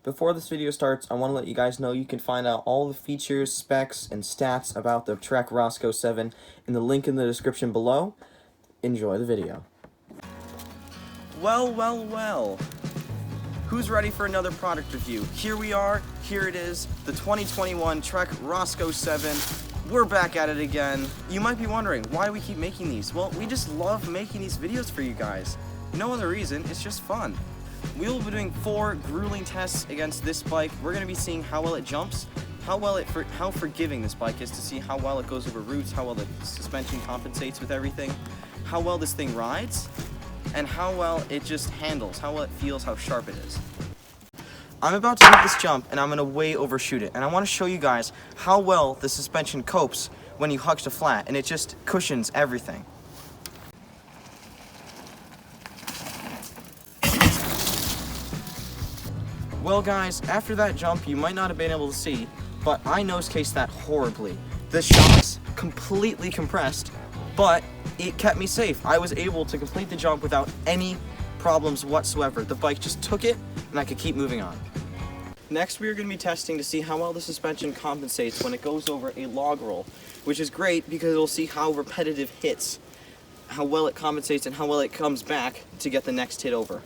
Before this video starts, I want to let you guys know you can find out all the features, specs, and stats about the Trek Roscoe 7 in the link in the description below. Enjoy the video. Well. Who's ready for another product review? Here we are, here it is, the 2021 Trek Roscoe 7. We're back at it again. You might be wondering, why do we keep making these? Well, we just love making these videos for you guys. No other reason, it's just fun. We will be doing 4 grueling tests against this bike. We're going to be seeing how well it jumps, how forgiving this bike is, to see how well it goes over roots, how well the suspension compensates with everything, how well this thing rides, and how well it just handles, how well it feels, how sharp it is. I'm about to hit this jump and I'm going to way overshoot it, and I want to show you guys how well the suspension copes when you huck to flat, and it just cushions everything. Well guys, after that jump you might not have been able to see, but I nose cased that horribly. The shocks completely compressed, but it kept me safe. I was able to complete the jump without any problems whatsoever. The bike just took it and I could keep moving on. Next we are going to be testing to see how well the suspension compensates when it goes over a log roll, which is great because it'll see how repetitive hits, how well it compensates, and how well it comes back to get the next hit over.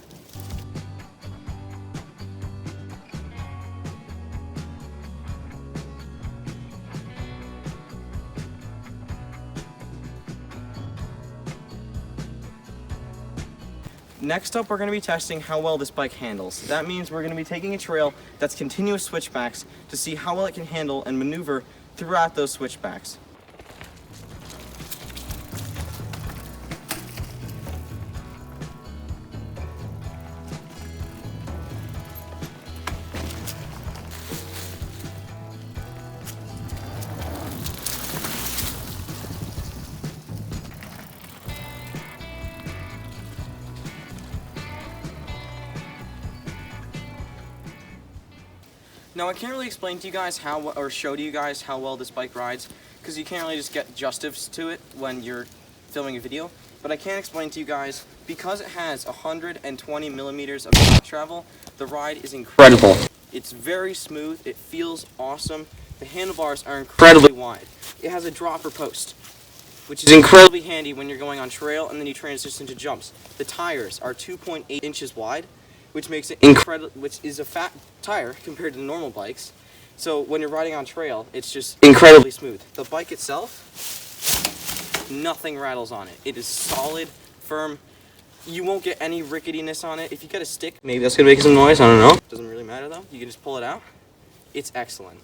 Next up, we're going to be testing how well this bike handles. That means we're going to be taking a trail that's continuous switchbacks to see how well it can handle and maneuver throughout those switchbacks. Now I can't really explain to you guys or show to you guys how well this bike rides, because you can't really just get justice to it when you're filming a video, but I can explain to you guys, because it has 120 millimeters of shock travel, the ride is incredible. It's very smooth, it feels awesome, the handlebars are incredibly wide. It has a dropper post, which is incredibly handy when you're going on trail and then you transition to jumps. The tires are 2.8 inches wide, which makes it incredible, which is a fat tire compared to normal bikes. So when you're riding on trail, it's just incredibly smooth. The bike itself, nothing rattles on it. It is solid, firm. You won't get any ricketiness on it. If you get a stick, maybe that's gonna make some noise, I don't know. Doesn't really matter though. You can just pull it out. It's excellent.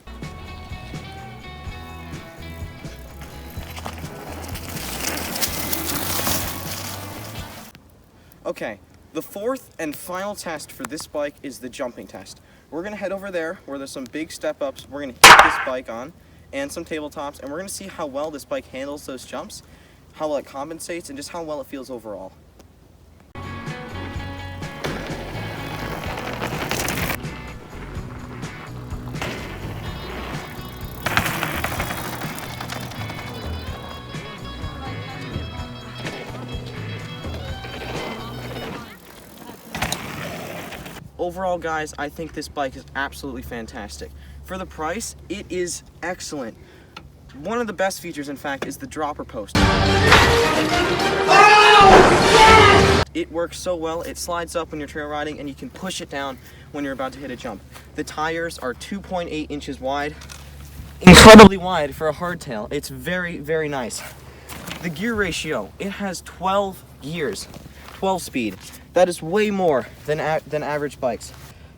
Okay. The fourth and final test for this bike is the jumping test. We're going to head over there where there's some big step-ups we're going to hit this bike on, and some tabletops, and we're going to see how well this bike handles those jumps, how well it compensates, and just how well it feels overall. Overall, guys, I think this bike is absolutely fantastic. For the price, it is excellent. One of the best features, in fact, is the dropper post. It works so well, it slides up when you're trail riding, and you can push it down when you're about to hit a jump. The tires are 2.8 inches wide, incredibly wide for a hardtail. It's very, very nice. The gear ratio, it has 12 gears, 12 speed. That is way more than average bikes.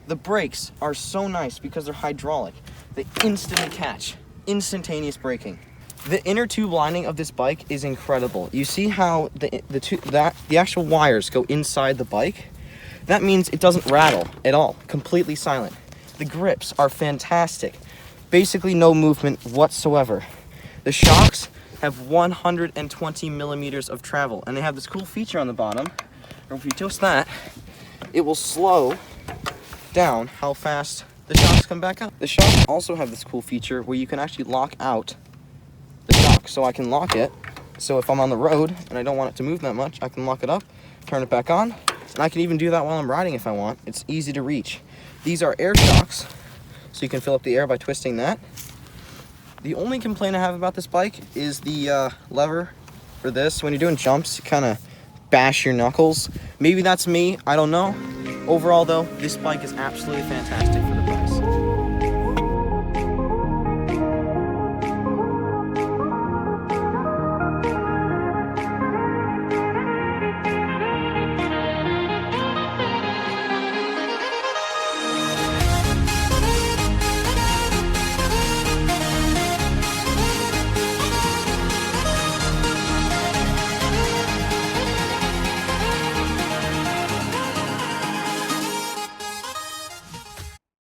The brakes are so nice because they're hydraulic. They instantly catch, instantaneous braking. The inner tube lining of this bike is incredible. You see how the actual wires go inside the bike? That means it doesn't rattle at all, completely silent. The grips are fantastic. Basically no movement whatsoever. The shocks have 120 millimeters of travel, and they have this cool feature on the bottom. If you twist that, it will slow down how fast the shocks come back up. The shocks also have this cool feature where you can actually lock out the shock. So I can lock it, so if I'm on the road and I don't want it to move that much, I can lock it up, turn it back on, and I can even do that while I'm riding if I want. It's easy to reach. These are air shocks, so you can fill up the air by twisting that. The only complaint I have about this bike is the lever for this. When you're doing jumps, you kind of bash your knuckles. Maybe that's me, I don't know. Overall though, this bike is absolutely fantastic for the